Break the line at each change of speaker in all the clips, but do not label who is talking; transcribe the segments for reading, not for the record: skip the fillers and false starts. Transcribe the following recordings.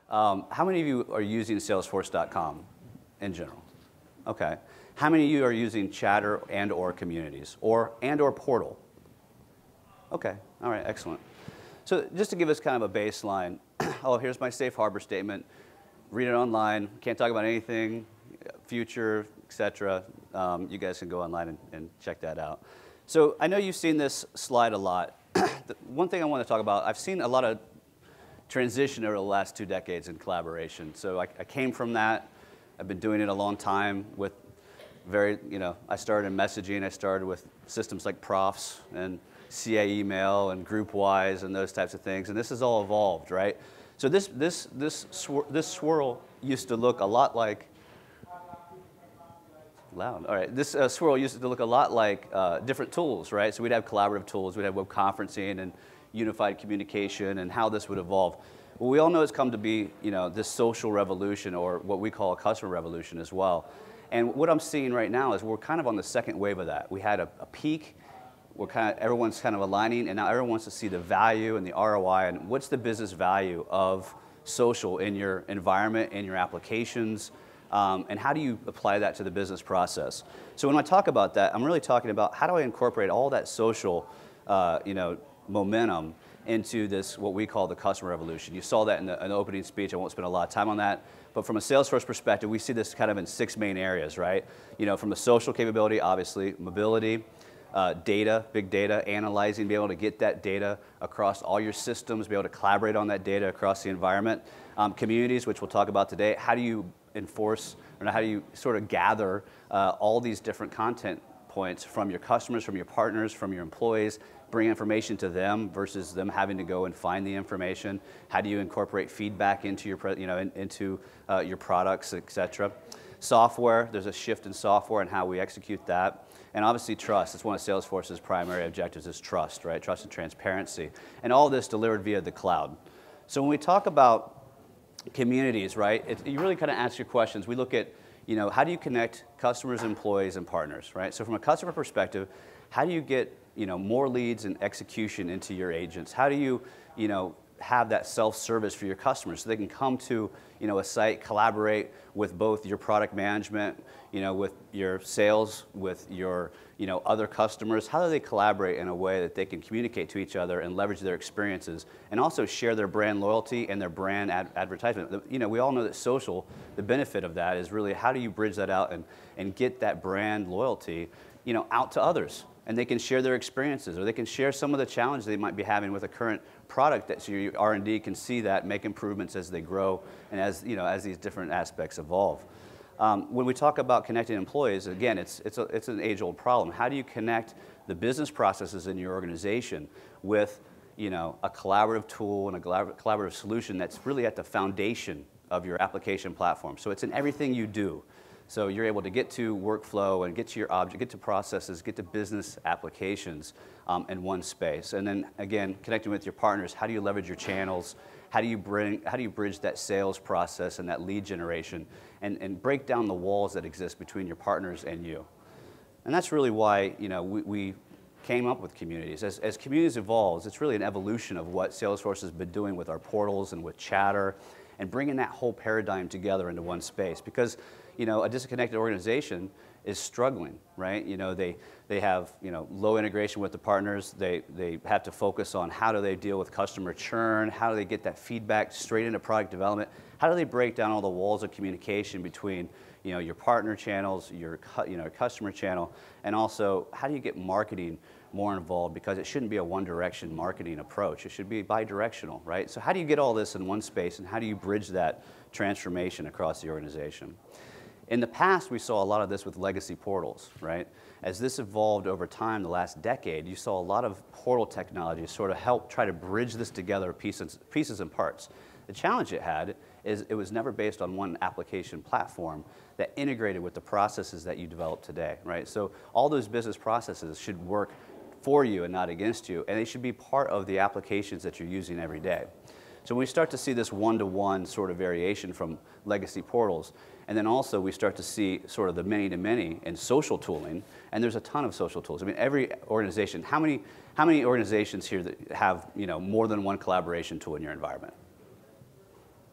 How many of you are using Salesforce.com in general? Okay. How many of you are using Chatter and or Communities and or Portal? Okay. All right. Excellent. So just to give us kind of a baseline, oh, here's my safe harbor statement. Read it online. Can't talk about anything, future, etc. You guys can go online and check that out. So I know you've seen this slide a lot. One thing I want to talk about, I've seen a lot of transition over the last 2 decades in collaboration. So I came from that. I've been doing it a long time with I started in messaging. I started with systems like Profs and CA email and GroupWise and those types of things. And this has all evolved, right? So this swirl used to look a lot like, loud. All right, this swirl used to look a lot like different tools, right? So we'd have collaborative tools, we'd have web conferencing and unified communication and how this would evolve. Well, we all know it's come to be, this social revolution or what we call a customer revolution as well. And what I'm seeing right now is we're kind of on the second wave of that. We had a peak, everyone's kind of aligning, and now everyone wants to see the value and the ROI and what's the business value of social in your environment, in your applications, and how do you apply that to the business process? So when I talk about that, I'm really talking about how do I incorporate all that social, momentum into this, what we call the customer revolution. You saw that in the opening speech. I won't spend a lot of time on that. But from a Salesforce perspective, we see this kind of in 6 main areas, right? From the social capability, obviously, mobility, data, big data, analyzing, be able to get that data across all your systems, be able to collaborate on that data across the environment. Communities, which we'll talk about today. How do you enforce, or how do you sort of gather all these different content points from your customers, from your partners, from your employees, bring information to them versus them having to go and find the information? How do you incorporate feedback into your, your products, etc.? Software, there's a shift in software and how we execute that. And obviously trust, it's one of Salesforce's primary objectives is trust, right? Trust and transparency. And all this delivered via the cloud. So when we talk about communities, right, you really kind of ask your questions. We look at, how do you connect customers, employees, and partners, right? So from a customer perspective, how do you get, more leads and execution into your agents? How do you, have that self-service for your customers so they can come to, a site, collaborate with both your product management, with your sales, with your, other customers? How do they collaborate in a way that they can communicate to each other and leverage their experiences and also share their brand loyalty and their brand advertisement? We all know that social, the benefit of that is really how do you bridge that out and get that brand loyalty, out to others? And they can share their experiences, or they can share some of the challenges they might be having with a current product that your R&D can see that, make improvements as they grow and as these different aspects evolve. When we talk about connecting employees, again, it's an age-old problem. How do you connect the business processes in your organization with a collaborative tool and a collaborative solution that's really at the foundation of your application platform? So it's in everything you do. So you're able to get to workflow and get to your object, get to processes, get to business applications in one space. And then again, connecting with your partners, how do you leverage your channels? How do you bridge that sales process and that lead generation and break down the walls that exist between your partners and you? And that's really why we came up with communities. As communities evolves, it's really an evolution of what Salesforce has been doing with our portals and with Chatter and bringing that whole paradigm together into one space. Because a disconnected organization is struggling, right? They have low integration with the partners. They have to focus on how do they deal with customer churn, how do they get that feedback straight into product development, how do they break down all the walls of communication between your partner channels, your customer channel, and also how do you get marketing more involved, because it shouldn't be a one-direction marketing approach. It should be bi-directional, right? So how do you get all this in one space, and how do you bridge that transformation across the organization? In the past, we saw a lot of this with legacy portals, right? As this evolved over time, the last decade, you saw a lot of portal technology sort of help try to bridge this together, pieces and parts. The challenge it had is it was never based on one application platform that integrated with the processes that you develop today, right? So all those business processes should work for you and not against you, and they should be part of the applications that you're using every day. So when we start to see this one-to-one sort of variation from legacy portals, and then also we start to see sort of the many-to-many in social tooling, and there's a ton of social tools. I mean, every organization, how many organizations here that have more than one collaboration tool in your environment?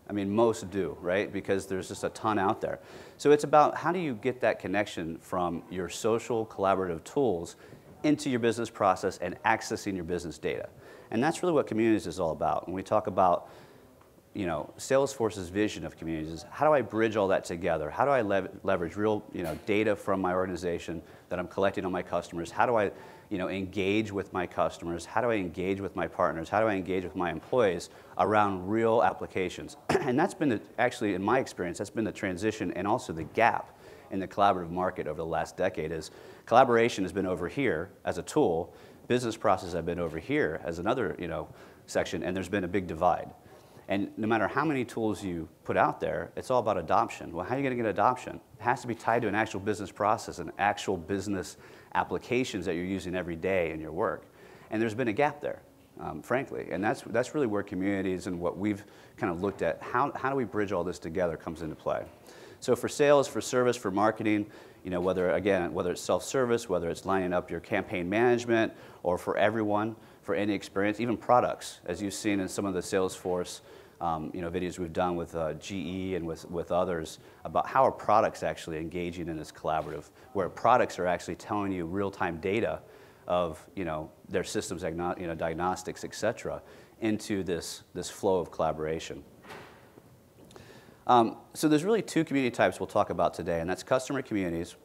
I mean, most do, right? Because there's just a ton out there. So it's about how do you get that connection from your social collaborative tools into your business process and accessing your business data. And that's really what communities is all about. When we talk about, you know, Salesforce's vision of communities is how do I bridge all that together? How do I leverage real, you know, data from my organization that I'm collecting on my customers? How do I, you know, engage with my customers? How do I engage with my partners? How do I engage with my employees around real applications? And that's been, actually, in my experience, that's been the transition and also the gap in the collaborative market over the last decade is collaboration has been over here as a tool, business processes have been over here as another, you know, section, and there's been a big divide. And no matter how many tools you put out there, it's all about adoption. Well, how are you going to get adoption? It has to be tied to an actual business process and actual business applications that you're using every day in your work. And there's been a gap there, frankly. And that's really where communities and what we've kind of looked at, how do we bridge all this together comes into play. So for sales, for service, for marketing, you know, whether it's self-service, whether it's lining up your campaign management, or for everyone, for any experience, even products, as you've seen in some of the Salesforce you know, videos we've done with GE and with others about how are products actually engaging in this collaborative, where products are actually telling you real-time data of, you know, their systems, you know, diagnostics, et cetera, into this flow of collaboration. So there's really two community types we'll talk about today, and that's customer communities,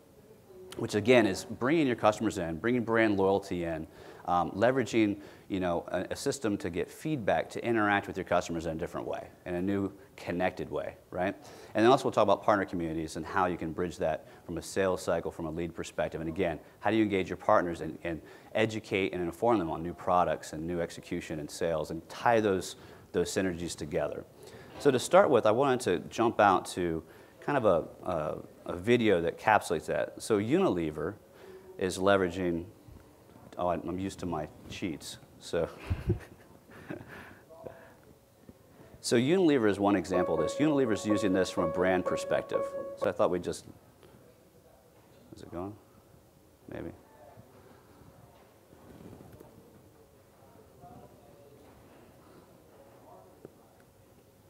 which again is bringing your customers in, bringing brand loyalty in, leveraging, you know, a system to get feedback, to interact with your customers in a different way, in a new connected way, right? And then also we'll talk about partner communities and how you can bridge that from a sales cycle, from a lead perspective. And again, how do you engage your partners and educate and inform them on new products and new execution and sales and tie those synergies together. So to start with, I wanted to jump out to kind of a video that encapsulates that. So Unilever is leveraging, oh, I'm used to my cheats, so. So Unilever is one example of this. Unilever is using this from a brand perspective. So I thought we'd just, is it going? Maybe.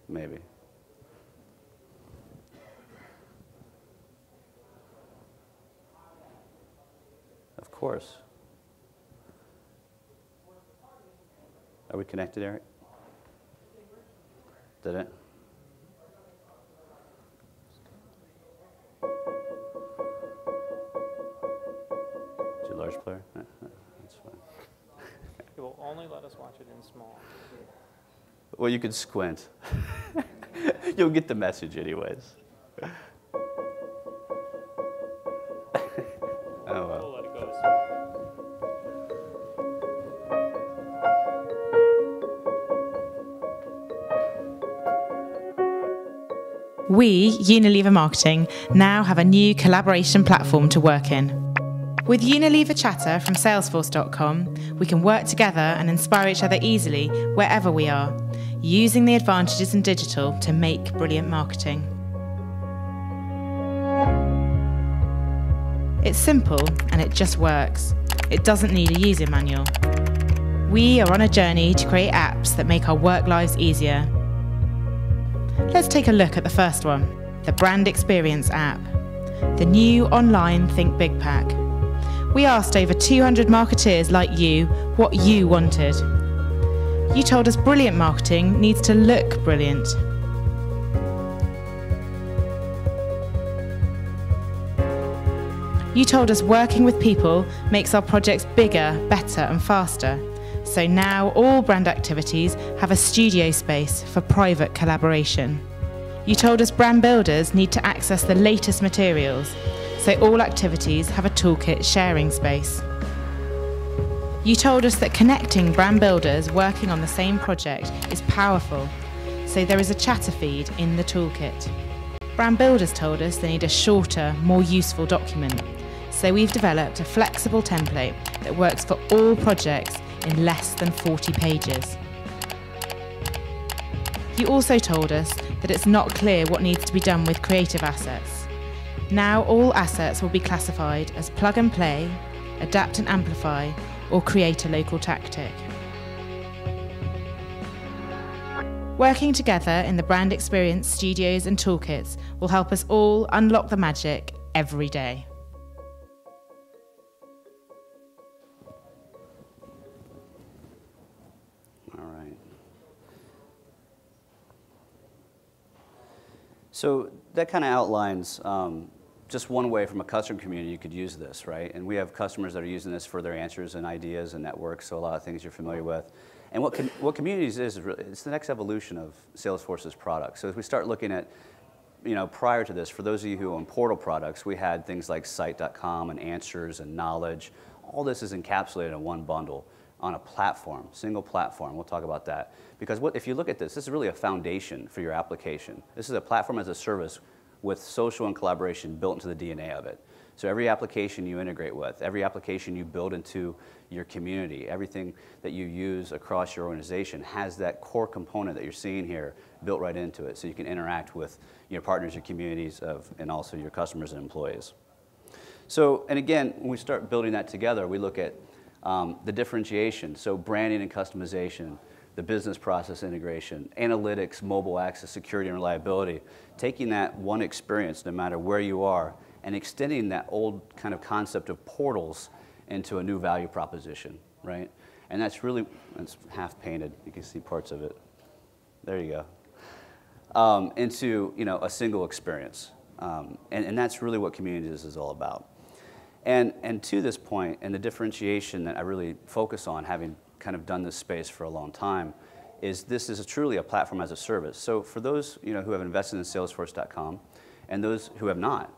Maybe. Of course. Are we connected, Eric? Did it? Too large player? That's fine.
It will only let us watch it in small.
Well, you could squint. You'll get the message anyways. Oh, well.
We'll let it go.
We, Unilever Marketing, now have a new collaboration platform to work in. With Unilever Chatter from Salesforce.com, we can work together and inspire each other easily wherever we are, using the advantages in digital to make brilliant marketing. It's simple and it just works. It doesn't need a user manual. We are on a journey to create apps that make our work lives easier. Let's take a look at the first one, the Brand Experience app, the new online Think Big Pack. We asked over 200 marketeers like you what you wanted. You told us brilliant marketing needs to look brilliant. You told us working with people makes our projects bigger, better and faster. So now all brand activities have a studio space for private collaboration. You told us brand builders need to access the latest materials, so all activities have a toolkit sharing space. You told us that connecting brand builders working on the same project is powerful, so there is a chatter feed in the toolkit. Brand builders told us they need a shorter, more useful document, so we've developed a flexible template that works for all projects in less than 40 pages. You also told us that it's not clear what needs to be done with creative assets. Now all assets will be classified as plug and play, adapt and amplify, or create a local tactic. Working together in the brand experience studios and toolkits will help us all unlock the magic every day.
All right. So that kind of outlines just one way from a customer community you could use this, right? And we have customers that are using this for their answers and ideas and networks, so a lot of things you're familiar with. And what communities is really, it's the next evolution of Salesforce's products. So as we start looking at, prior to this, for those of you who own portal products, we had things like site.com and answers and knowledge. All this is encapsulated in one bundle on a platform, single platform. We'll talk about that. Because if you look at this is really a foundation for your application. This is a platform as a service with social and collaboration built into the DNA of it. So every application you integrate with, every application you build into your community, everything that you use across your organization has that core component that you're seeing here built right into it, so you can interact with your partners, your communities, and also your customers and employees. So, and again, when we start building that together, we look at the differentiation, so branding and customization, the business process integration, analytics, mobile access, security, and reliability, taking that one experience, no matter where you are, and extending that old kind of concept of portals into a new value proposition, right? And that's really, it's half painted. You can see parts of it. There you go. Into a single experience. And that's really what Communities is all about. And to this point, and the differentiation that I really focus on, having kind of done this space for a long time, is this is truly a platform as a service. So for those who have invested in Salesforce.com and those who have not,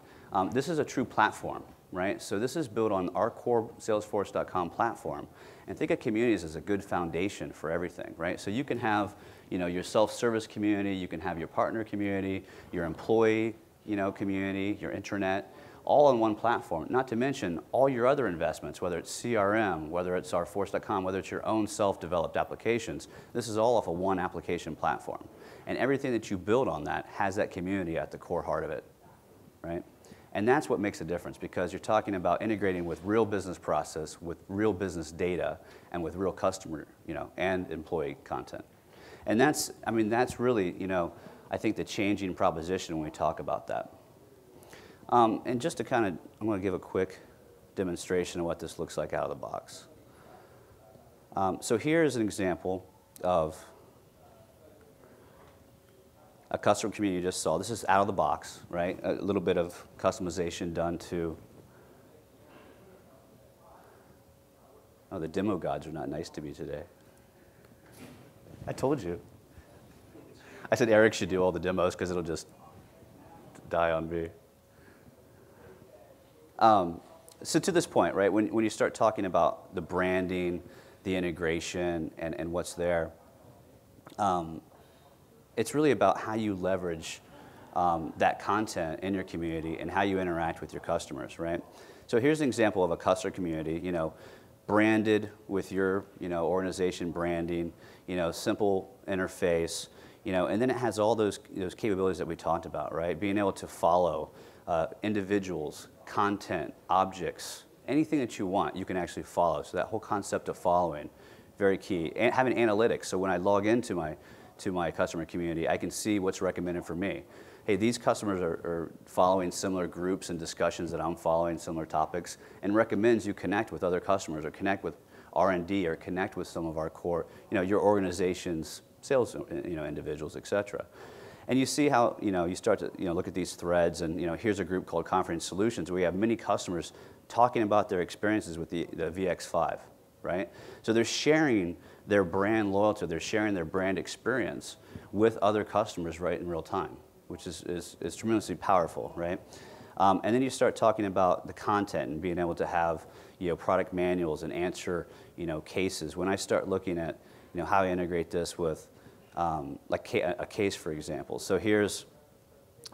this is a true platform, right? So this is built on our core Salesforce.com platform. And think of Communities as a good foundation for everything, right? So you can have your self-service community, you can have your partner community, your employee community, your intranet, all on one platform, not to mention all your other investments, whether it's CRM, whether it's our Force.com, whether it's your own self-developed applications. This is all off of one application platform. And everything that you build on that has that community at the core heart of it, right? And that's what makes a difference, because you're talking about integrating with real business process, with real business data, and with real customer, and employee content. And that's really, I think the changing proposition when we talk about that. And just to I'm going to give a quick demonstration of what this looks like out of the box. So here's an example of a customer community you just saw. This is out of the box, right? A little bit of customization done to, oh, the demo gods are not nice to me today. I told you. I said Eric should do all the demos because it'll just die on me. So to this point, right, when you start talking about the branding, the integration, and what's there, it's really about how you leverage that content in your community and how you interact with your customers, right? So here's an example of a customer community, branded with your, organization branding, simple interface, and then it has all those capabilities that we talked about, right? Being able to follow individuals, content, objects, anything that you want, you can actually follow. So that whole concept of following, very key. And having analytics, so when I log into my customer community, I can see what's recommended for me. Hey, these customers are following similar groups and discussions that I'm following, similar topics, and recommends you connect with other customers or connect with R&D or connect with some of our core, your organization's sales, individuals, et cetera. And you see how, you start to, look at these threads, and, here's a group called Conference Solutions. We have many customers talking about their experiences with the VX5, right? So they're sharing their brand loyalty, they're sharing their brand experience with other customers right in real time, which is tremendously powerful, right? And then you start talking about the content and being able to have, product manuals and answer, cases. When I start looking at, how I integrate this with, like a case, for example. So here's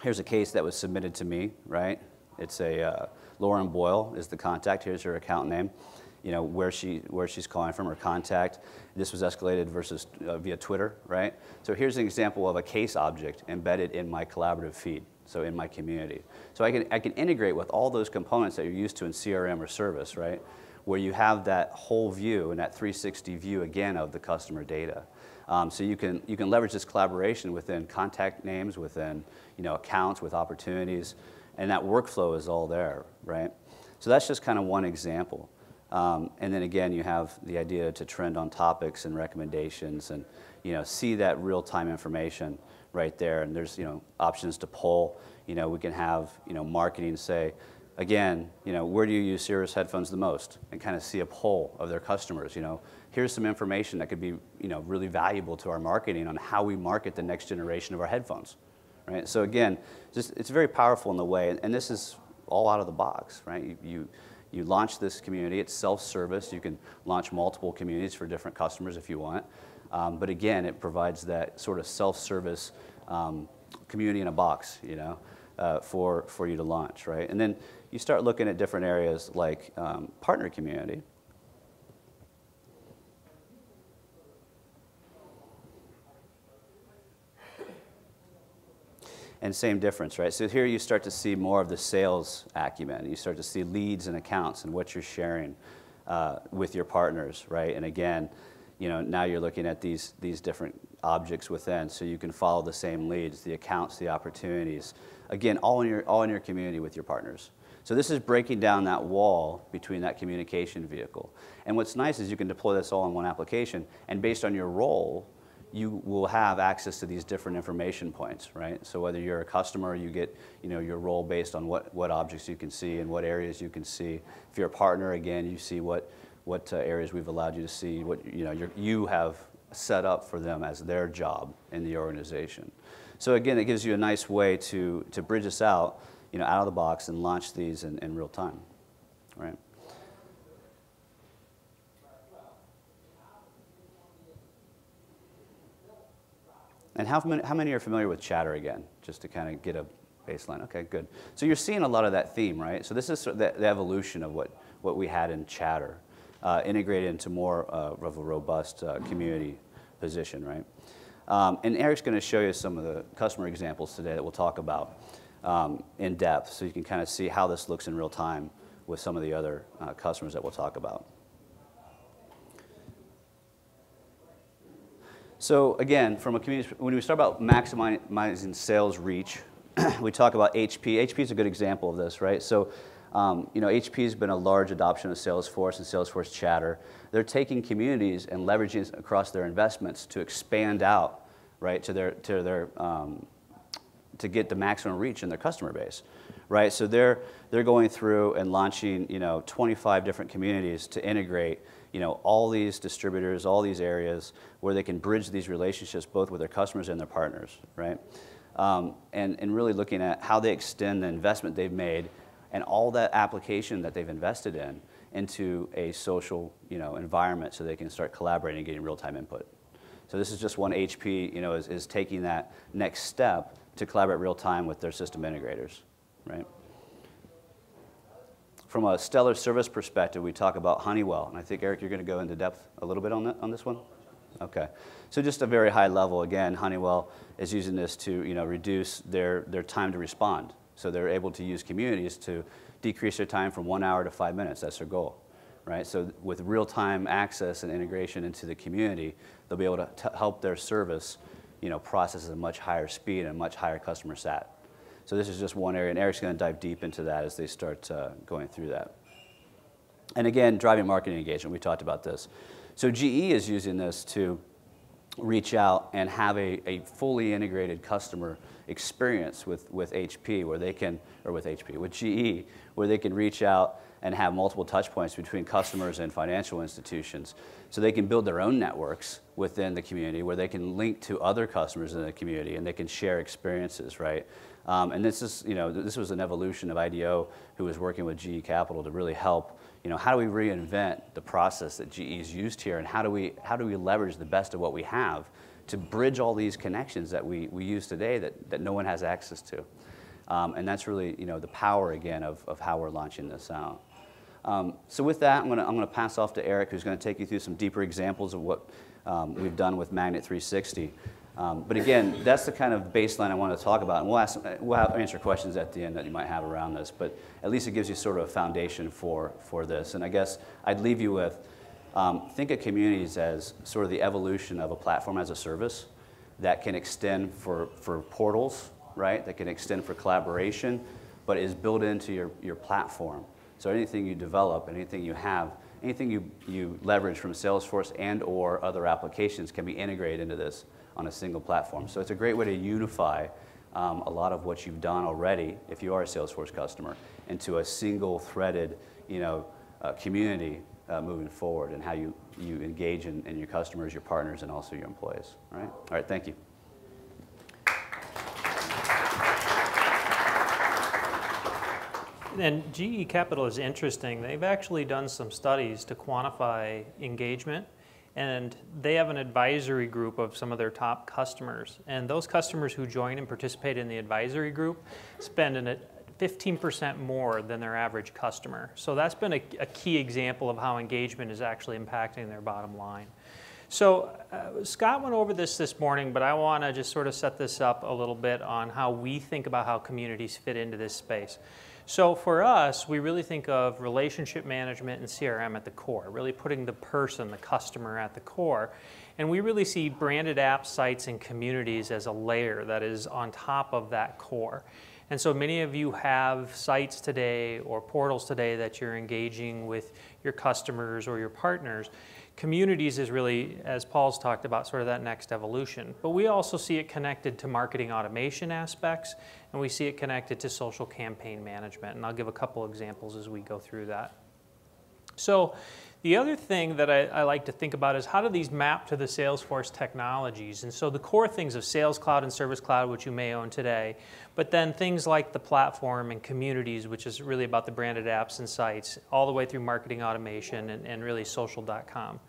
a case that was submitted to me, right? It's a Lauren Boyle is the contact. Here's her account name, where she's calling from, her contact. This was escalated versus via Twitter, right? So here's an example of a case object embedded in my collaborative feed, so in my community. So I can integrate with all those components that you're used to in CRM or service, right? where you have that whole view and that 360 view again of the customer data. So you can leverage this collaboration within contact names, within accounts, with opportunities, and that workflow is all there, right? So that's just kind of one example. And then again, you have the idea to trend on topics and recommendations, and see that real-time information right there. And there's options to poll. We can have marketing say, again, where do you use Cirrus headphones the most, and kind of see a poll of their customers. Here's some information that could be really valuable to our marketing on how we market the next generation of our headphones, right? So again, it's very powerful in the way, and this is all out of the box, right? You launch this community. It's self-service. You can launch multiple communities for different customers if you want. But again, it provides that sort of self-service community in a box, for you to launch, right? And then you start looking at different areas like partner community. And same difference, right? So here you start to see more of the sales acumen. You start to see leads and accounts and what you're sharing with your partners, right? And again, now you're looking at these different objects within, so you can follow the same leads, the accounts, the opportunities. Again, all in your community with your partners. So this is breaking down that wall between that communication vehicle. And what's nice is you can deploy this all in one application, and based on your role, you will have access to these different information points, right? So whether you're a customer, you get your role based on what objects you can see and what areas you can see. If you're a partner, again, you see what areas we've allowed you to see, what you have set up for them as their job in the organization. So again, it gives you a nice way to bridge this out, out of the box and launch these in real time, right? And how many are familiar with Chatter again, just to kind of get a baseline? Okay, good. So you're seeing a lot of that theme, right? So this is the evolution of what we had in Chatter, integrated into more of a robust community position, right? And Eric's going to show you some of the customer examples today that we'll talk about in depth, so you can kind of see how this looks in real time with some of the other customers that we'll talk about. So again, from a community, when we start about maximizing sales reach, we talk about HP. HP is a good example of this, right? So, HP has been a large adoption of Salesforce and Salesforce Chatter. They're taking communities and leveraging it across their investments to expand out, right, to get the maximum reach in their customer base, right? So they're going through and launching 25 different communities to integrate all these distributors, all these areas where they can bridge these relationships both with their customers and their partners, right? And really looking at how they extend the investment they've made and all that application that they've invested in into a social environment, so they can start collaborating and getting real-time input. So this is just one HP is taking that next step to collaborate real-time with their system integrators, right? From a stellar service perspective, we talk about Honeywell, and I think, Eric, you're going to go into depth a little bit on this one? Okay. So just a very high level, again, Honeywell is using this to reduce their time to respond. So they're able to use communities to decrease their time from 1 hour to 5 minutes. That's their goal, right? So with real-time access and integration into the community, they'll be able to help their service process at a much higher speed and a much higher customer sat. So this is just one area, and Eric's going to dive deep into that as they start going through that. And again, driving marketing engagement, we talked about this. So GE is using this to reach out and have a fully integrated customer experience with HP, where they can, or with GE, where they can reach out and have multiple touch points between customers and financial institutions. So they can build their own networks within the community where they can link to other customers in the community and they can share experiences, right? And this is, this was an evolution of IDEO, who was working with GE Capital to really help, how do we reinvent the process that GE's used here, and how do we leverage the best of what we have to bridge all these connections that we use today that no one has access to. And that's really, the power, again, of how we're launching this out. So with that, I'm gonna pass off to Eric, who's gonna take you through some deeper examples of what we've done with Magnet 360. But again, that's the kind of baseline I want to talk about, and we'll answer questions at the end that you might have around this, but at least it gives you sort of a foundation for this. And I guess I'd leave you with, think of communities as sort of the evolution of a platform as a service that can extend for portals, right? That can extend for collaboration, but is built into your platform. So anything you develop, anything you have, anything you leverage from Salesforce and or other applications can be integrated into this on a single platform. So it's a great way to unify a lot of what you've done already, if you are a Salesforce customer, into a single threaded, community moving forward, and how you engage in your customers, your partners, and also your employees. All right, thank you.
And GE Capital is interesting. They've actually done some studies to quantify engagement, and they have an advisory group of some of their top customers. And those customers who join and participate in the advisory group spend 15% more than their average customer. So that's been a key example of how engagement is actually impacting their bottom line. So Scott went over this morning, but I want to just sort of set this up a little bit on how we think about how communities fit into this space. So for us, we really think of relationship management and CRM at the core, really putting the person, the customer at the core. And we really see branded apps, sites, and communities as a layer that is on top of that core. And so many of you have sites today or portals today that you're engaging with your customers or your partners. Communities is really, as Paul's talked about, sort of that next evolution. But we also see it connected to marketing automation aspects, and we see it connected to social campaign management. And I'll give a couple examples as we go through that. So the other thing that I like to think about is how do these map to the Salesforce technologies? And so the core things of Sales Cloud and Service Cloud, which you may own today, but then things like the platform and communities, which is really about the branded apps and sites, all the way through marketing automation and really social.com.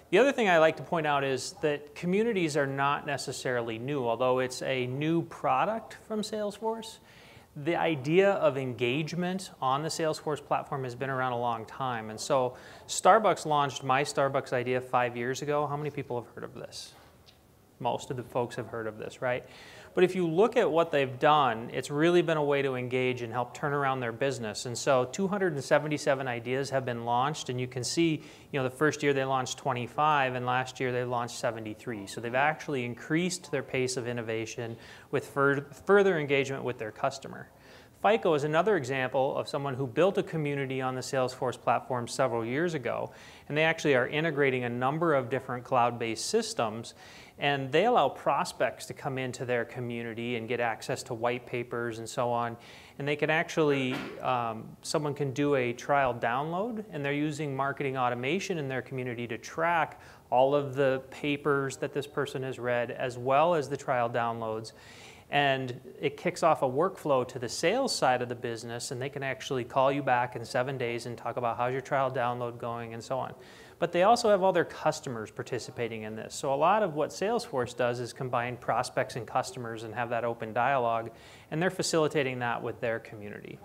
The other thing I like to point out is that communities are not necessarily new, although it's a new product from Salesforce. The idea of engagement on the Salesforce platform has been around a long time. And so Starbucks launched My Starbucks Idea 5 years ago. How many people have heard of this? Most of the folks have heard of this, right? But if you look at what they've done, it's really been a way to engage and help turn around their business. And so 277 ideas have been launched, and you can see, the first year they launched 25, and last year they launched 73. So they've actually increased their pace of innovation with further engagement with their customer. FICO is another example of someone who built a community on the Salesforce platform several years ago, and they actually are integrating a number of different cloud-based systems, and they allow prospects to come into their community and get access to white papers and so on, and they can actually, someone can do a trial download, and they're using marketing automation in their community to track all of the papers that this person has read, as well as the trial downloads. And it kicks off a workflow to the sales side of the business, and they can actually call you back in 7 days and talk about how's your trial download going and so on. But they also have all their customers participating in this. So a lot of what Salesforce does is combine prospects and customers and have that open dialogue, and they're facilitating that with their community.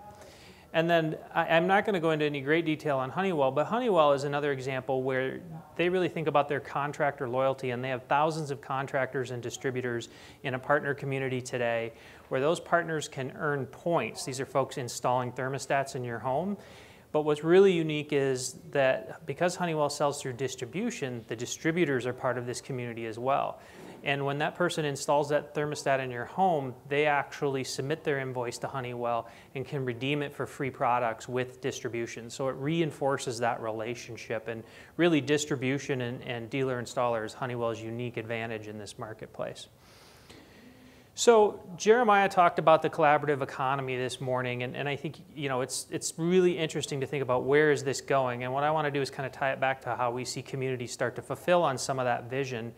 And then I'm not going to go into any great detail on Honeywell, but Honeywell is another example where they really think about their contractor loyalty, and they have thousands of contractors and distributors in a partner community today where those partners can earn points. These are folks installing thermostats in your home. But what's really unique is that because Honeywell sells through distribution, the distributors are part of this community as well. And when that person installs that thermostat in your home, they actually submit their invoice to Honeywell and can redeem it for free products with distribution. So it reinforces that relationship, and really distribution and dealer installer is Honeywell's unique advantage in this marketplace. So Jeremiah talked about the collaborative economy this morning, and I think it's really interesting to think about where is this going. And what I want to do is kind of tie it back to how we see communities start to fulfill on some of that vision.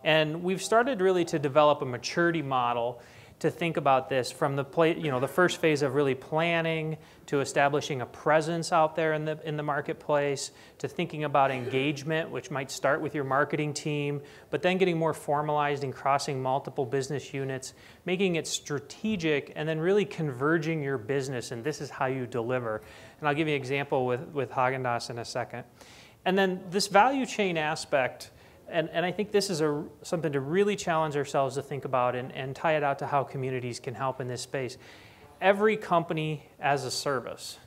And we've started really to develop a maturity model to think about this from the first phase of really planning to establishing a presence out there in the marketplace, to thinking about engagement, which might start with your marketing team, but then getting more formalized and crossing multiple business units, making it strategic, and then really converging your business, and this is how you deliver. And I'll give you an example with Haagen-Dazs in a second. And then this value chain aspect, And I think this is something to really challenge ourselves to think about and tie it out to how communities can help in this space. Every company as a service.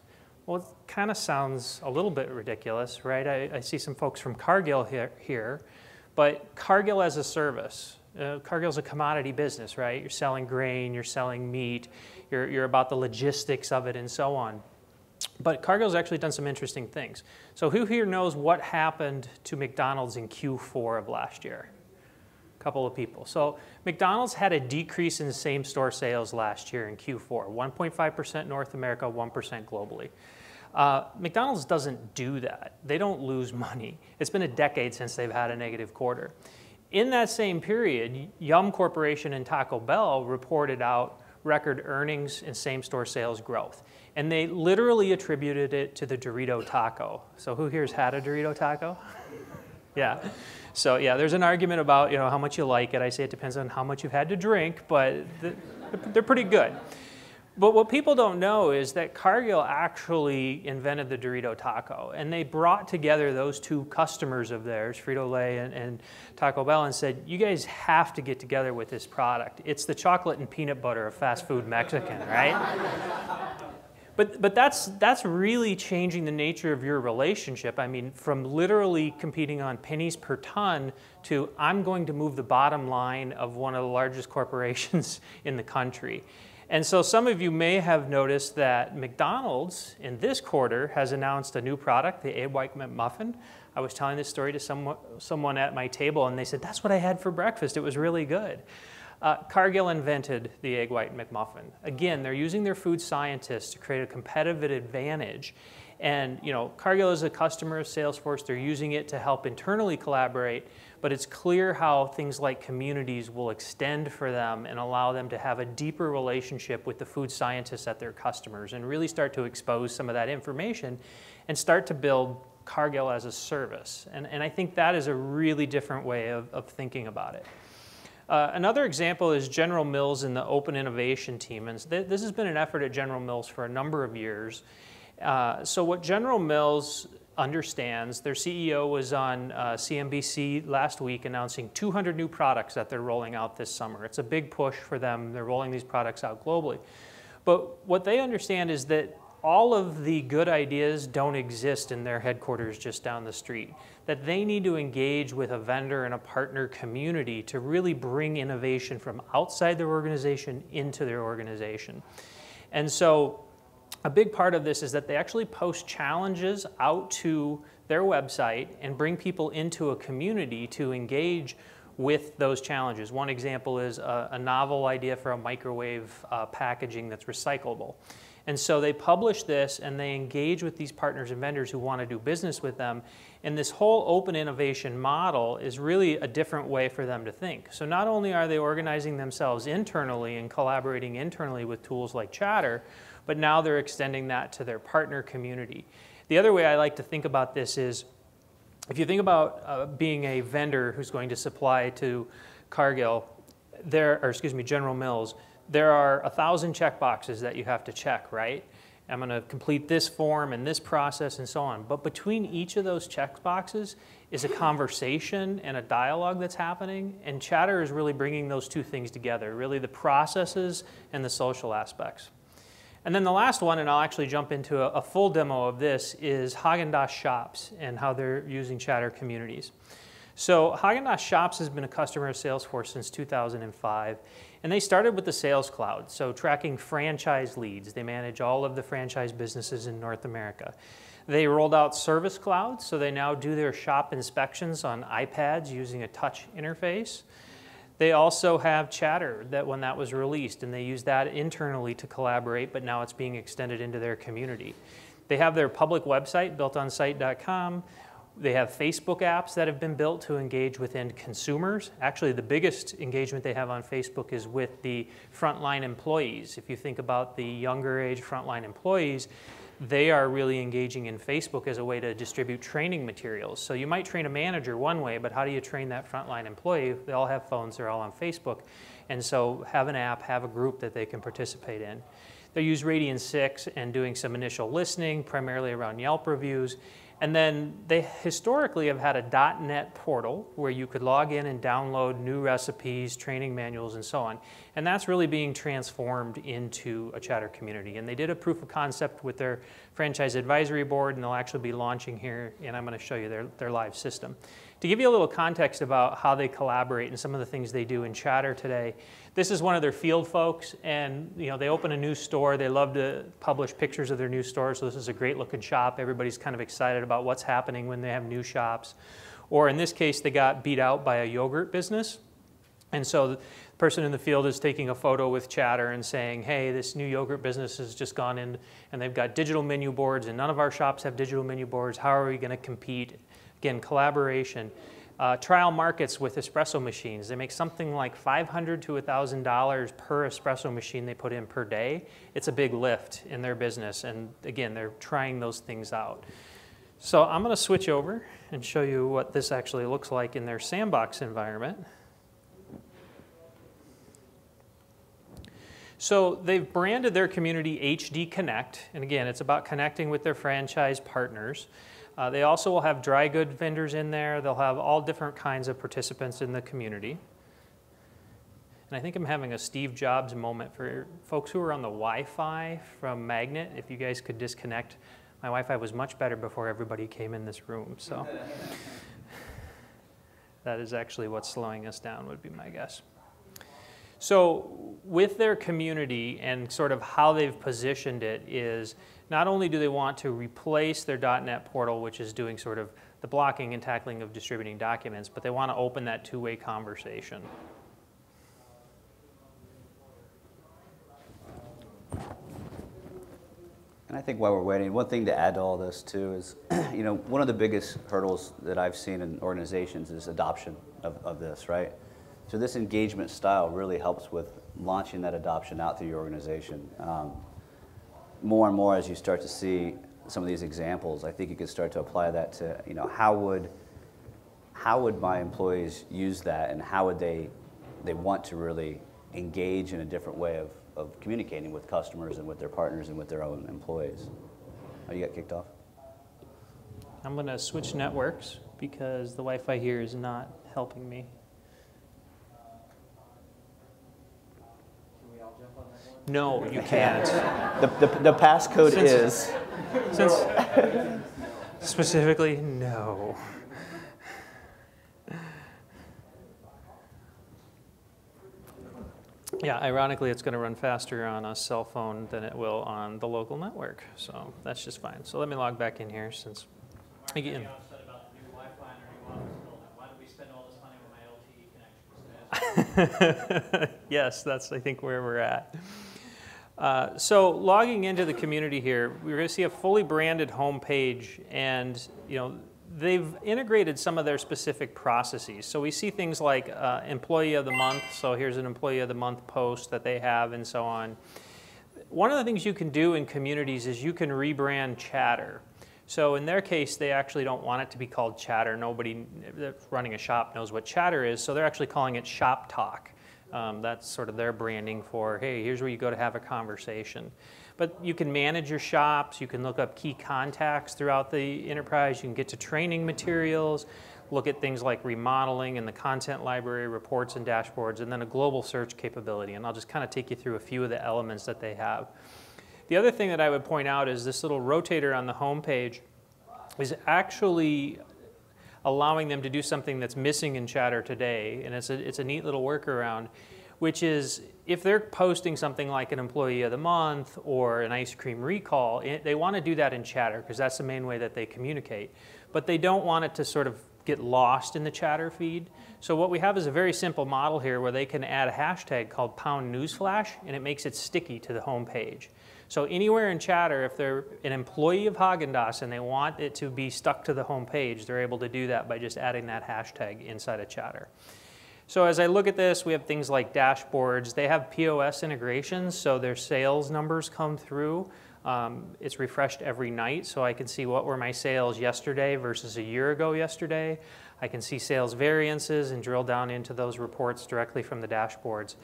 Well, it kind of sounds a little bit ridiculous, right? I see some folks from Cargill here, but Cargill as a service. Cargill's a commodity business, right? You're selling grain, you're selling meat, you're about the logistics of it and so on. But Cargill's actually done some interesting things. So who here knows what happened to McDonald's in Q4 of last year? A couple of people. So McDonald's had a decrease in same-store sales last year in Q4, 1.5% North America, 1% globally. McDonald's doesn't do that. They don't lose money. It's been a decade since they've had a negative quarter. In that same period, Yum Corporation and Taco Bell reported out record earnings and same-store sales growth. And they literally attributed it to the Dorito taco. So who here's had a Dorito taco? Yeah. So yeah, there's an argument about how much you like it. I say it depends on how much you've had to drink, but they're pretty good. But what people don't know is that Cargill actually invented the Dorito taco, and they brought together those two customers of theirs, Frito-Lay and Taco Bell, and said, you guys have to get together with this product. It's the chocolate and peanut butter of fast food Mexican, right? But that's really changing the nature of your relationship. I mean, from literally competing on pennies per ton to I'm going to move the bottom line of one of the largest corporations in the country. And so some of you may have noticed that McDonald's in this quarter has announced a new product, the Egg White McMuffin. I was telling this story to someone at my table, and they said, that's what I had for breakfast. It was really good. Cargill invented the Egg White McMuffin. Again, they're using their food scientists to create a competitive advantage. And Cargill is a customer of Salesforce. They're using it to help internally collaborate, but it's clear how things like communities will extend for them and allow them to have a deeper relationship with the food scientists at their customers and really start to expose some of that information and start to build Cargill as a service. And I think that is a really different way of thinking about it. Another example is General Mills and the Open Innovation Team. And this has been an effort at General Mills for a number of years. So what General Mills understands, their CEO was on CNBC last week announcing 200 new products that they're rolling out this summer. It's a big push for them. They're rolling these products out globally. But what they understand is that all of the good ideas don't exist in their headquarters just down the street, that they need to engage with a vendor and a partner community to really bring innovation from outside their organization into their organization. And so a big part of this is that they actually post challenges out to their website and bring people into a community to engage with those challenges. One example is a novel idea for a microwave packaging that's recyclable. And so they publish this and they engage with these partners and vendors who want to do business with them. And this whole open innovation model is really a different way for them to think. So not only are they organizing themselves internally and collaborating internally with tools like Chatter, but now they're extending that to their partner community. The other way I like to think about this is, if you think about being a vendor who's going to supply to Cargill, General Mills, there are 1,000 checkboxes that you have to check, right? I'm going to complete this form and this process and so on. But between each of those checkboxes is a conversation and a dialogue that's happening, and Chatter is really bringing those two things together, really the processes and the social aspects. And then the last one, and I'll actually jump into a full demo of this, is Haagen-Dazs Shops and how they're using Chatter communities. So Haagen-Dazs Shops has been a customer of Salesforce since 2005. And they started with the Sales Cloud, so tracking franchise leads. They manage all of the franchise businesses in North America. They rolled out Service Cloud, so they now do their shop inspections on iPads using a touch interface. They also have Chatter when that was released, and they use that internally to collaborate, but now it's being extended into their community. They have their public website, builtonsite.com. They have Facebook apps that have been built to engage with end consumers. Actually, the biggest engagement they have on Facebook is with the frontline employees. If you think about the younger age frontline employees, they are really engaging in Facebook as a way to distribute training materials. So you might train a manager one way, but how do you train that frontline employee? They all have phones, they're all on Facebook. And so have an app, have a group that they can participate in. They use Radian6 and doing some initial listening, primarily around Yelp reviews. And then they historically have had a .NET portal where you could log in and download new recipes, training manuals, and so on. And that's really being transformed into a chatter community. And they did a proof of concept with their franchise advisory board, and they'll actually be launching here, and I'm going to show you their live system. To give you a little context about how they collaborate and some of the things they do in chatter today, this is one of their field folks, and they open a new store. They love to publish pictures of their new store, so this is a great looking shop. Everybody's kind of excited about what's happening when they have new shops. Or in this case, they got beat out by a yogurt business. And so the person in the field is taking a photo with chatter and saying, hey, this new yogurt business has just gone in and they've got digital menu boards and none of our shops have digital menu boards. How are we going to compete? Again, collaboration. Trial markets with espresso machines. They make something like $500 to $1,000 per espresso machine they put in per day. It's a big lift in their business. And again, they're trying those things out. So I'm going to switch over and show you what this actually looks like in their sandbox environment. So they've branded their community HD Connect. And again, it's about connecting with their franchise partners. They also will have dry good vendors in there. They'll have all different kinds of participants in the community. And I think I'm having a Steve Jobs moment for folks who are on the Wi-Fi from Magnet. If you guys could disconnect. My Wi-Fi was much better before everybody came in this room. So that is actually what's slowing us down, would be my guess. So with their community and sort of how they've positioned it is not only do they want to replace their .NET portal, which is doing sort of the blocking and tackling of distributing documents, but they want to open that two-way conversation.
And I think while we're waiting, one thing to add to all this too is, one of the biggest hurdles that I've seen in organizations is adoption of this, right? So this engagement style really helps with launching that adoption out through your organization. More and more as you start to see some of these examples, I think you can start to apply that to, how would my employees use that, and how would they want to really engage in a different way of communicating with customers and with their partners and with their own employees. Oh, you got kicked off?
I'm going to switch networks because the Wi-Fi here is not helping me. No, you can't.
The passcode is?
Specifically, no. Yeah, ironically, it's going to run faster on a cell phone than it will on the local network. So that's just fine. So let me log back in here since, again. Yes, that's I think where we're at. So logging into the community here, we're going to see a fully branded homepage, and they've integrated some of their specific processes. So we see things like Employee of the Month. So here's an Employee of the Month post that they have, and so on. One of the things you can do in communities is you can rebrand Chatter. So in their case, they actually don't want it to be called Chatter. Nobody that's running a shop knows what Chatter is, so they're actually calling it Shop Talk. That's sort of their branding for, hey, here's where you go to have a conversation. But you can manage your shops, you can look up key contacts throughout the enterprise, you can get to training materials, look at things like remodeling and the content library, reports and dashboards, and then a global search capability. And I'll just kind of take you through a few of the elements that they have. The other thing that I would point out is this little rotator on the home page is actually allowing them to do something that's missing in Chatter today, and it's a neat little workaround, which is if they're posting something like an Employee of the Month or an ice cream recall, they want to do that in Chatter because that's the main way that they communicate. But they don't want it to sort of get lost in the Chatter feed. So what we have is a very simple model here where they can add a hashtag called #newsflash, and it makes it sticky to the home page. So anywhere in Chatter, if they're an employee of Haagen-Dazs and they want it to be stuck to the home page, they're able to do that by just adding that hashtag inside of Chatter. So as I look at this, we have things like dashboards. They have POS integrations, so their sales numbers come through. It's refreshed every night, so I can see what were my sales yesterday versus a year ago yesterday. I can see sales variances and drill down into those reports directly from the dashboards.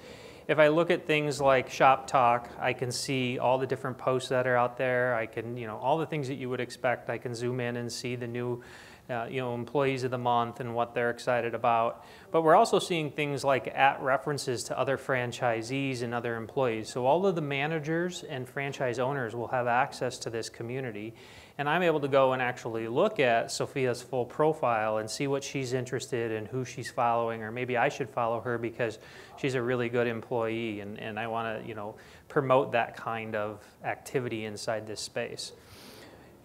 If I look at things like Shop Talk, I can see all the different posts that are out there. I can, all the things that you would expect. I can zoom in and see the new, employees of the month and what they're excited about. But we're also seeing things like references to other franchisees and other employees. So all of the managers and franchise owners will have access to this community. And I'm able to go and actually look at Sophia's full profile and see what she's interested in, who she's following, or maybe I should follow her because she's a really good employee and I want to, promote that kind of activity inside this space.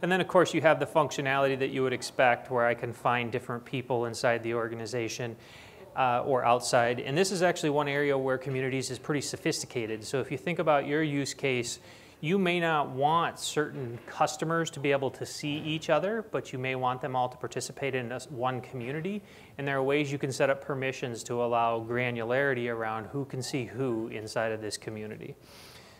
And then, of course, you have the functionality that you would expect where I can find different people inside the organization or outside. And this is actually one area where communities is pretty sophisticated. So if you think about your use case, you may not want certain customers to be able to see each other, but you may want them all to participate in one community. And there are ways you can set up permissions to allow granularity around who can see who inside of this community.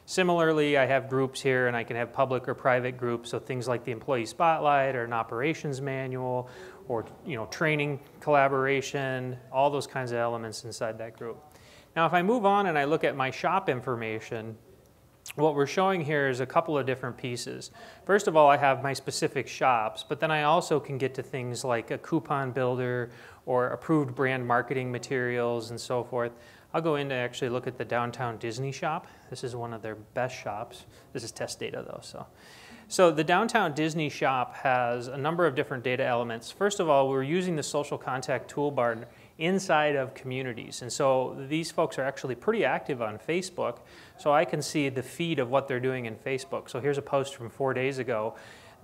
Similarly, I have groups here, and I can have public or private groups, so things like the employee spotlight or an operations manual or training collaboration, all those kinds of elements inside that group. Now, if I move on and I look at my shop information, what we're showing here is a couple of different pieces. First of all, I have my specific shops, but then I also can get to things like a coupon builder or approved brand marketing materials and so forth. I'll go in to actually look at the Downtown Disney shop. This is one of their best shops. This is test data though, So the Downtown Disney shop has a number of different data elements. First of all, we're using the social contact toolbar inside of communities. And so these folks are actually pretty active on Facebook. So I can see the feed of what they're doing in Facebook. So here's a post from 4 days ago.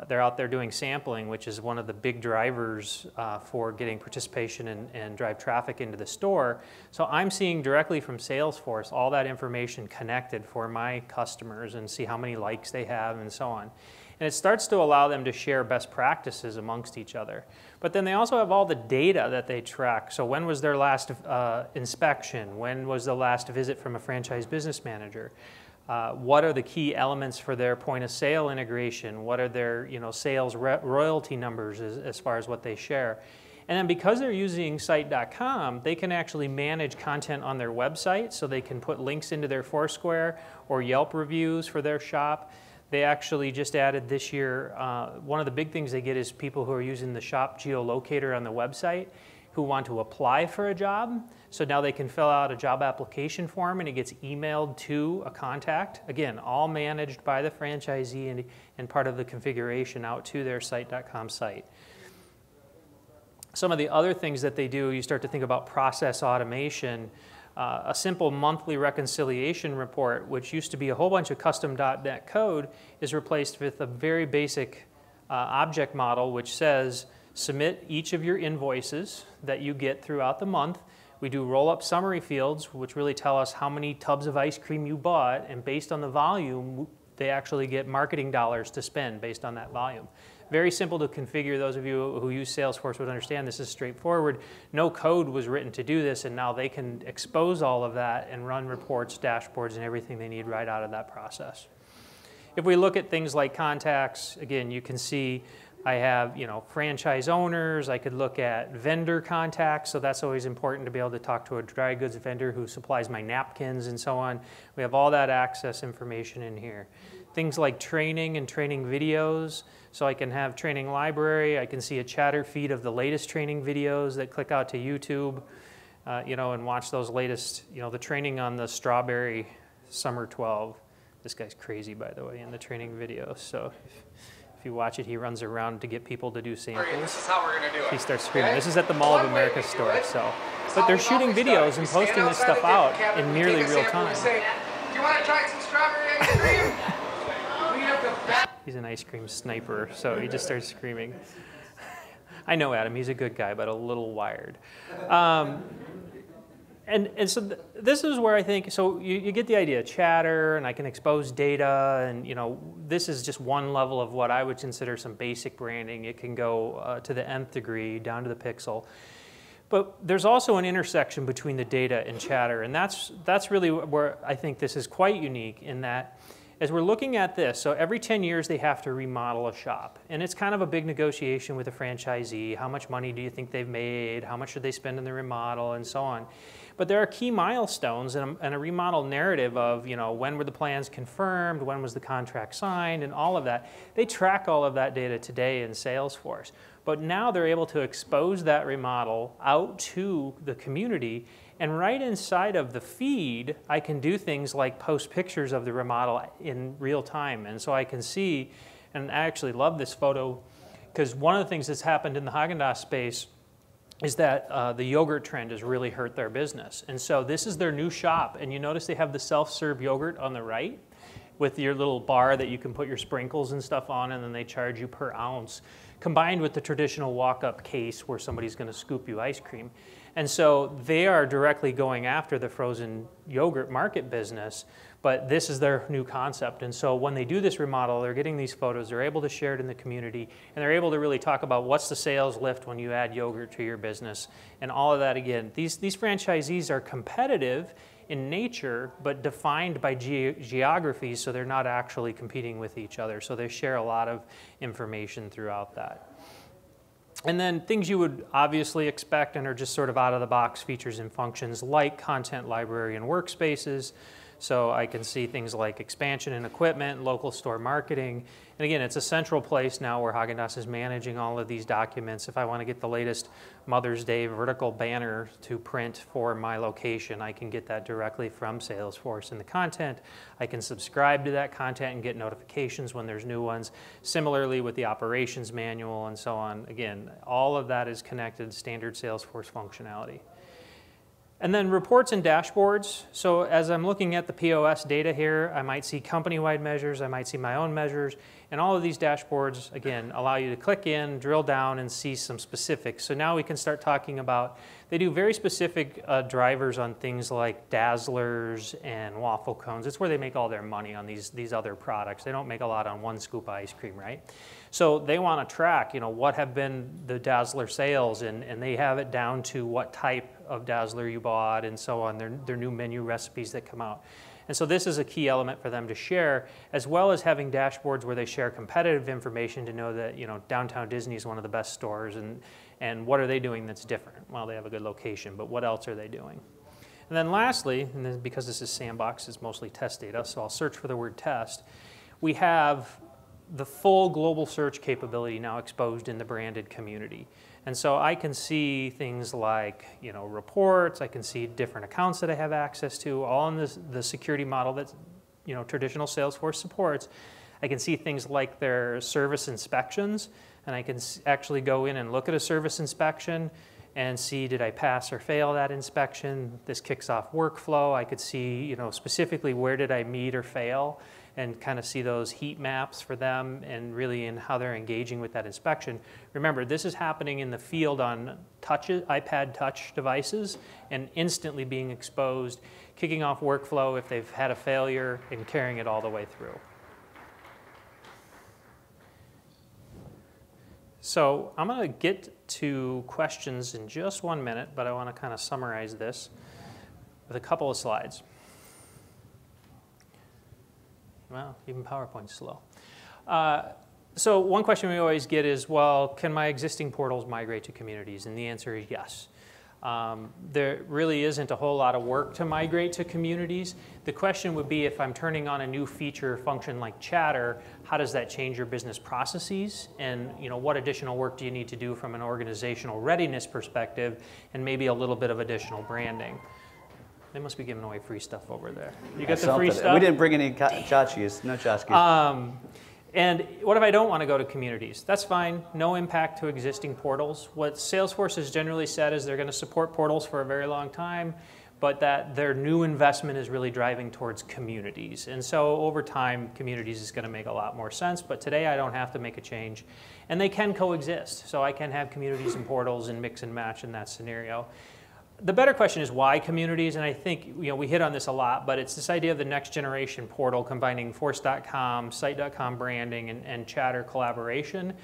They're out there doing sampling, which is one of the big drivers for getting participation and drive traffic into the store. So I'm seeing directly from Salesforce all that information connected for my customers and see how many likes they have and so on. And it starts to allow them to share best practices amongst each other. But then they also have all the data that they track. So when was their last inspection? When was the last visit from a franchise business manager? What are the key elements for their point of sale integration? What are their sales royalty numbers as far as what they share? And then because they're using site.com, they can actually manage content on their website, so they can put links into their Foursquare or Yelp reviews for their shop. They actually just added this year, one of the big things they get is people who are using the shop geolocator on the website who want to apply for a job. So now they can fill out a job application form and it gets emailed to a contact. Again, all managed by the franchisee and part of the configuration out to their site.com site. Some of the other things that they do, you start to think about process automation. A simple monthly reconciliation report, which used to be a whole bunch of custom .NET code, is replaced with a very basic object model which says, submit each of your invoices that you get throughout the month. We do roll-up summary fields, which really tell us how many tubs of ice cream you bought, and based on the volume, they actually get marketing dollars to spend based on that volume. Very simple to configure. Those of you who use Salesforce would understand this is straightforward. No code was written to do this, and now they can expose all of that and run reports, dashboards, and everything they need right out of that process. If we look at things like contacts, again, you can see I have, franchise owners. I could look at vendor contacts, so that's always important to be able to talk to a dry goods vendor who supplies my napkins and so on. We have all that access information in here. Things like training and training videos, so I can have training library. I can see a chatter feed of the latest training videos that click out to YouTube, and watch those latest, the training on the strawberry summer 12. This guy's crazy, by the way, in the training video. So if you watch it, he runs around to get people to do samples.
This is how we're going to do it.
He starts screaming. This is at the Mall of America store. But they're shooting videos and posting this stuff out in nearly real time.
Do you want to try some strawberry ice cream?
He's an ice cream sniper, so he just starts screaming. I know Adam, he's a good guy, but a little wired. And so this is where I think, so you get the idea, chatter, and I can expose data, and this is just one level of what I would consider some basic branding. It can go to the nth degree, down to the pixel. But there's also an intersection between the data and chatter, and that's really where I think this is quite unique in that as we're looking at this, so every 10 years they have to remodel a shop. And it's kind of a big negotiation with a franchisee. How much money do you think they've made? How much should they spend in the remodel, and so on. But there are key milestones and a remodel narrative of, when were the plans confirmed, when was the contract signed, and all of that. They track all of that data today in Salesforce. But now they're able to expose that remodel out to the community, and right inside of the feed, I can do things like post pictures of the remodel in real time. And so I can see, and I actually love this photo, because one of the things that's happened in the Haagen-Dazs space is that the yogurt trend has really hurt their business. And so this is their new shop, and you notice they have the self-serve yogurt on the right with your little bar that you can put your sprinkles and stuff on, and then they charge you per ounce, combined with the traditional walk-up case where somebody's going to scoop you ice cream. And so they are directly going after the frozen yogurt market business, but this is their new concept. And so when they do this remodel, they're getting these photos, they're able to share it in the community, and they're able to really talk about what's the sales lift when you add yogurt to your business, and all of that. Again, these franchisees are competitive in nature, but defined by geography, so they're not actually competing with each other. So they share a lot of information throughout that. And then things you would obviously expect and are just sort of out-of-the-box features and functions like content library and workspaces. So I can see things like expansion and equipment, local store marketing. And again, it's a central place now where Haagen-Dazs is managing all of these documents. If I want to get the latest Mother's Day vertical banner to print for my location, I can get that directly from Salesforce in the content. I can subscribe to that content and get notifications when there's new ones. Similarly with the operations manual and so on. Again, all of that is connected, standard Salesforce functionality. And then reports and dashboards. So as I'm looking at the POS data here, I might see company-wide measures, I might see my own measures, and all of these dashboards, again, allow you to click in, drill down, and see some specifics. So now we can start talking about, they do very specific drivers on things like Dazzlers and waffle cones. It's where they make all their money on these other products. They don't make a lot on one scoop of ice cream, right? So they want to track, what have been the Dazzler sales, and they have it down to what type of Dazzler you bought and so on, their new menu recipes that come out. And so this is a key element for them to share, as well as having dashboards where they share competitive information to know that, downtown Disney is one of the best stores, and what are they doing that's different? Well, they have a good location, but what else are they doing? And then lastly, and then because this is sandbox, it's mostly test data, so I'll search for the word test. We have the full global search capability now exposed in the branded community. And so I can see things like, reports, I can see different accounts that I have access to, all in the security model that, traditional Salesforce supports. I can see things like their service inspections, and I can actually go in and look at a service inspection and see, did I pass or fail that inspection? This kicks off workflow. I could see, specifically where did I meet or fail, and kind of see those heat maps for them and really in how they're engaging with that inspection. Remember, this is happening in the field on iPad touch devices and instantly being exposed, kicking off workflow if they've had a failure and carrying it all the way through. So I'm going to get to questions in just 1 minute, but I want to kind of summarize this with a couple of slides. Well, even PowerPoint's slow. So one question we always get is, well, can my existing portals migrate to communities? And the answer is yes. There really isn't a whole lot of work to migrate to communities. The question would be, if I'm turning on a new feature function like Chatter, how does that change your business processes? And what additional work do you need to do from an organizational readiness perspective, and maybe a little bit of additional branding? They must be giving away free stuff over there. You got the free stuff?
We didn't bring any tchotchkes, no tchotchkes.
And what if I don't want to go to communities? That's fine, no impact to existing portals. What Salesforce has generally said is they're going to support portals for a very long time, but that their new investment is really driving towards communities. And so over time, communities is going to make a lot more sense, but today I don't have to make a change. And they can coexist, so I can have communities and portals and mix and match in that scenario. The better question is why communities, and I think we hit on this a lot, but it's this idea of the next generation portal combining Force.com, Site.com branding, and Chatter collaboration.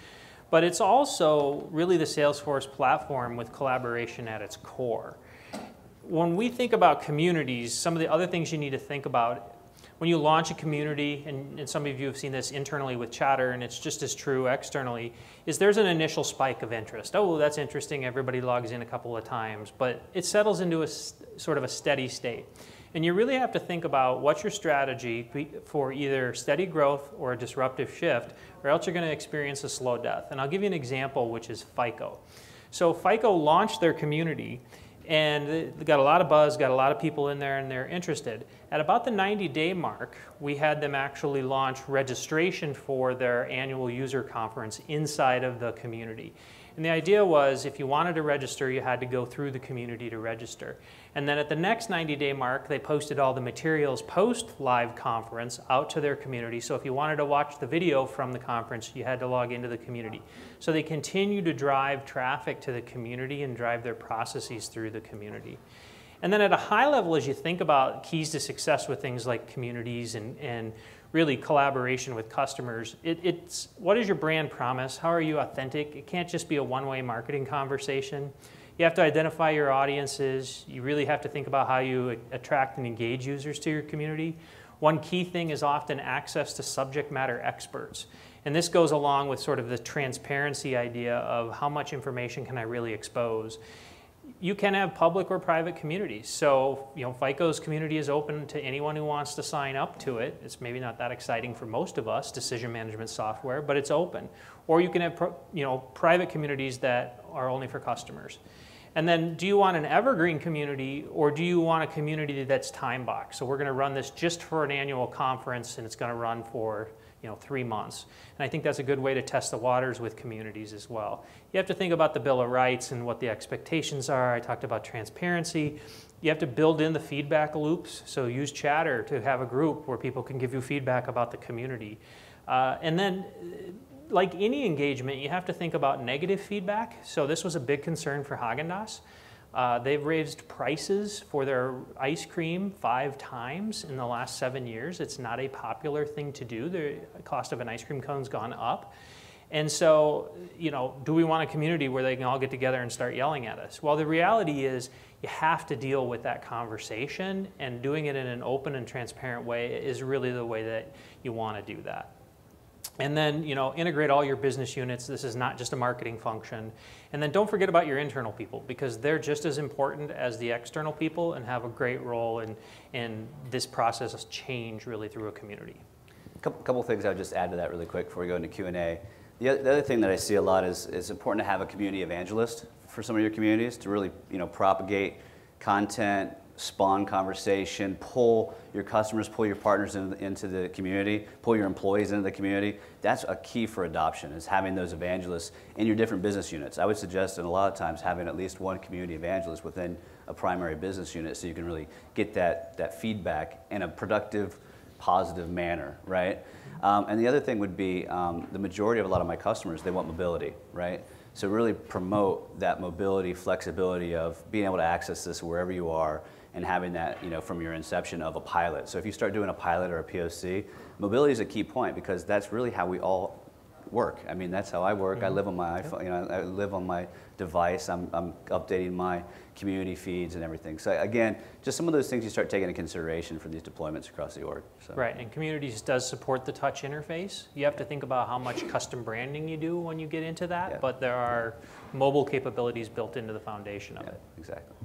But it's also really the Salesforce platform with collaboration at its core. When we think about communities, some of the other things you need to think about, when you launch a community, and some of you have seen this internally with Chatter, and it's just as true externally, is there's an initial spike of interest. Oh, that's interesting, everybody logs in a couple of times, but it settles into a sort of a steady state. And you really have to think about what's your strategy for either steady growth or a disruptive shift, or else you're going to experience a slow death. And I'll give you an example, which is FICO. So FICO launched their community, and they got a lot of buzz, got a lot of people in there, and they're interested. At about the 90-day mark, we had them actually launch registration for their annual user conference inside of the community. And the idea was, if you wanted to register, you had to go through the community to register. And then at the next 90-day mark, they posted all the materials post-live conference out to their community. So if you wanted to watch the video from the conference, you had to log into the community. So they continue to drive traffic to the community and drive their processes through the community. And then at a high level, as you think about keys to success with things like communities and really collaboration with customers, it's what is your brand promise? How are you authentic? It can't just be a one-way marketing conversation. You have to identify your audiences. You really have to think about how you attract and engage users to your community. One key thing is often access to subject matter experts. And this goes along with sort of the transparency idea of how much information can I really expose. You can have public or private communities. So, FICO's community is open to anyone who wants to sign up to it. It's maybe not that exciting for most of us, decision management software, but it's open. Or you can have, private communities that are only for customers. And then, do you want an evergreen community, or do you want a community that's time boxed? So we're going to run this just for an annual conference, and it's going to run for 3 months. And I think that's a good way to test the waters with communities as well. You have to think about the Bill of Rights and what the expectations are. I talked about transparency. You have to build in the feedback loops. So use Chatter to have a group where people can give you feedback about the community. And then, like any engagement, you have to think about negative feedback. So this was a big concern for Haagen-Dazs. They've raised prices for their ice cream 5 times in the last 7 years. It's not a popular thing to do. The cost of an ice cream cone's gone up. And so, do we want a community where they can all get together and start yelling at us? Well, the reality is you have to deal with that conversation, and doing it in an open and transparent way is really the way that you want to do that. And then, integrate all your business units. This is not just a marketing function. And then don't forget about your internal people, because they're just as important as the external people and have a great role in this process of change really through a community.
Couple things I would just add to that really quick before we go into Q&A. The other thing that I see a lot is it's important to have a community evangelist for some of your communities to really propagate content, spawn conversation, pull your customers, pull your partners into the community, pull your employees into the community. That's a key for adoption, is having those evangelists in your different business units. I would suggest, and a lot of times, having at least one community evangelist within a primary business unit so you can really get that feedback in a productive, positive manner, right? And the other thing would be the majority of a lot of my customers, they want mobility, right? So really promote that mobility, flexibility of being able to access this wherever you are, and having that, from your inception of a pilot. So if you start doing a pilot or a POC, mobility is a key point, because that's really how we all work. I mean, that's how I work. Mm-hmm. I live on my iPhone, I live on my device. I'm updating my community feeds and everything. So again, just some of those things you start taking into consideration for these deployments across the org. So.
Right, and communities does support the touch interface. You have to think about how much custom branding you do when you get into that, but there are mobile capabilities built into the foundation of it.
Exactly.